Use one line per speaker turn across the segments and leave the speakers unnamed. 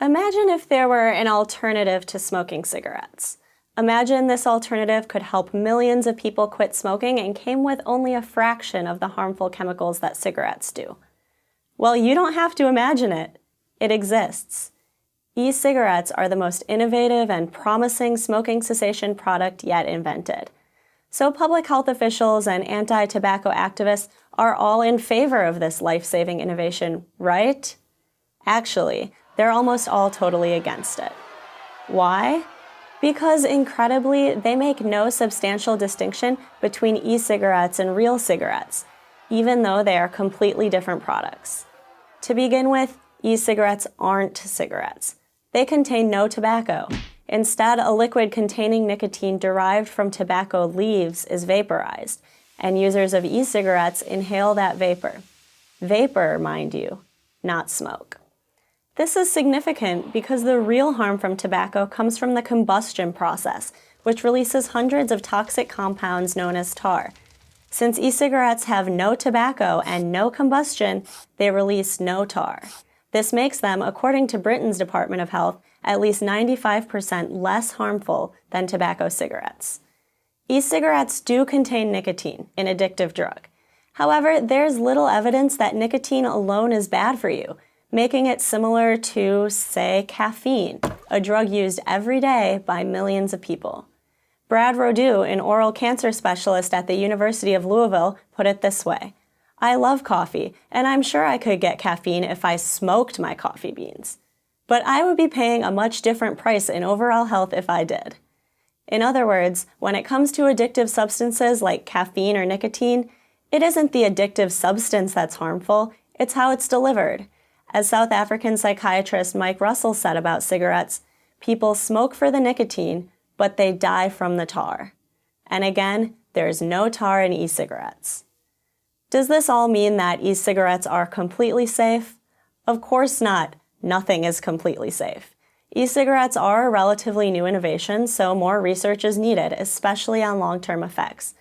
Imagine if there were an alternative to smoking cigarettes. Imagine this alternative could help millions of people quit smoking and came with only a fraction of the harmful chemicals that cigarettes do. Well, you don't have to imagine it. It exists. E-cigarettes are the most innovative and promising smoking cessation product yet invented. So public health officials and anti-tobacco activists are all in favor of this life-saving innovation, right? Actually, they're almost all totally against it. Why? Because incredibly, they make no substantial distinction between e-cigarettes and real cigarettes, even though they are completely different products. To begin with, e-cigarettes aren't cigarettes. They contain no tobacco. Instead, a liquid containing nicotine derived from tobacco leaves is vaporized, and users of e-cigarettes inhale that vapor. Vapor, mind you, not smoke. This is significant because the real harm from tobacco comes from the combustion process, which releases hundreds of toxic compounds known as tar. Since e-cigarettes have no tobacco and no combustion, they release no tar. This makes them, according to Britain's Department of Health, at least 95% less harmful than tobacco cigarettes. E-cigarettes do contain nicotine, an addictive drug. However, there's little evidence that nicotine alone is bad for you, making it similar to, say, caffeine, a drug used every day by millions of people. Brad Rodew, an oral cancer specialist at the University of Louisville, put it this way: "I love coffee, and I'm sure I could get caffeine if I smoked my coffee beans. But I would be paying a much different price in overall health if I did." In other words, when it comes to addictive substances like caffeine or nicotine, it isn't the addictive substance that's harmful, it's how it's delivered. As South African psychiatrist Mike Russell said about cigarettes, people smoke for the nicotine, but they die from the tar. And again, there's no tar in e-cigarettes. Does this all mean that e-cigarettes are completely safe? Of course not. Nothing is completely safe. E-cigarettes are a relatively new innovation, so more research is needed, especially on long-term effects.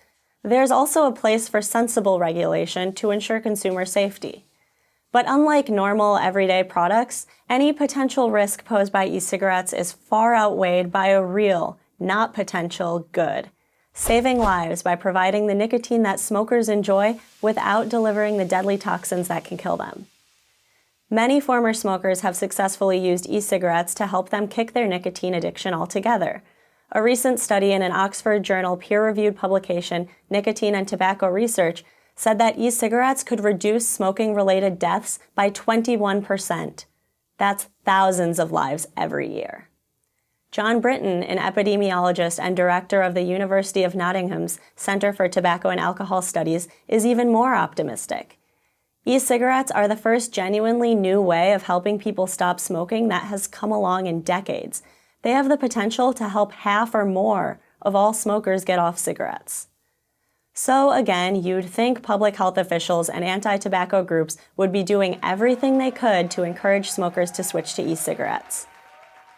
There's also a place for sensible regulation to ensure consumer safety. But unlike normal everyday products, any potential risk posed by e-cigarettes is far outweighed by a real, not potential, good: saving lives by providing the nicotine that smokers enjoy without delivering the deadly toxins that can kill them. Many former smokers have successfully used e-cigarettes to help them kick their nicotine addiction altogether. A recent study in an Oxford Journal peer-reviewed publication, Nicotine and Tobacco Research, said that e-cigarettes could reduce smoking-related deaths by 21%. That's thousands of lives every year. John Britton, an epidemiologist and director of the University of Nottingham's Center for Tobacco and Alcohol Studies, is even more optimistic. E-cigarettes are the first genuinely new way of helping people stop smoking that has come along in decades. They have the potential to help half or more of all smokers get off cigarettes. So again, you'd think public health officials and anti-tobacco groups would be doing everything they could to encourage smokers to switch to e-cigarettes.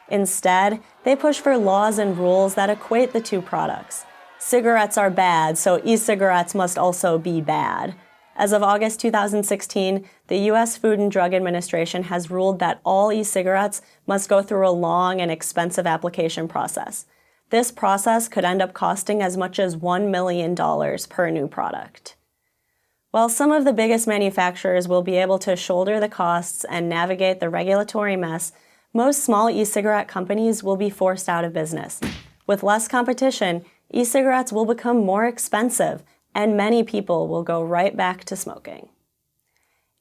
Instead, they push for laws and rules that equate the two products. Cigarettes are bad, so e-cigarettes must also be bad. As of August 2016, the U.S. Food and Drug Administration has ruled that all e-cigarettes must go through a long and expensive application process. This process could end up costing as much as $1 million per new product. While some of the biggest manufacturers will be able to shoulder the costs and navigate the regulatory mess, most small e-cigarette companies will be forced out of business. With less competition, e-cigarettes will become more expensive, and many people will go right back to smoking.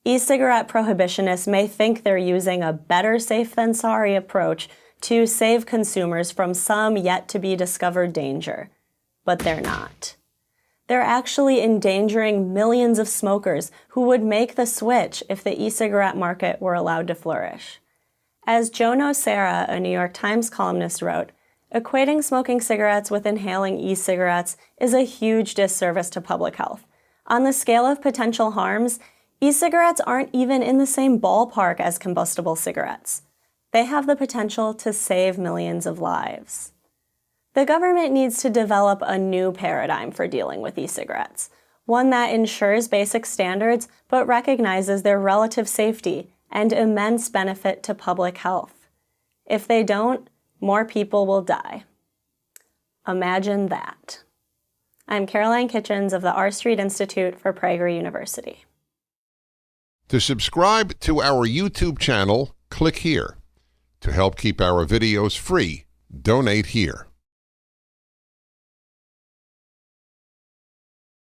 E-cigarette prohibitionists may think they're using a better safe than sorry approach to save consumers from some yet-to-be-discovered danger, but they're not. They're actually endangering millions of smokers who would make the switch if the e-cigarette market were allowed to flourish. As Joe Nocera, a New York Times columnist, wrote, equating smoking cigarettes with inhaling e-cigarettes is a huge disservice to public health. On the scale of potential harms, e-cigarettes aren't even in the same ballpark as combustible cigarettes. They have the potential to save millions of lives. The government needs to develop a new paradigm for dealing with e-cigarettes, one that ensures basic standards but recognizes their relative safety and immense benefit to public health. If they don't, more people will die. Imagine that. I'm Caroline Kitchens of the R Street Institute for Prager University.
To subscribe to our YouTube channel, click here. To help keep our videos free, donate here.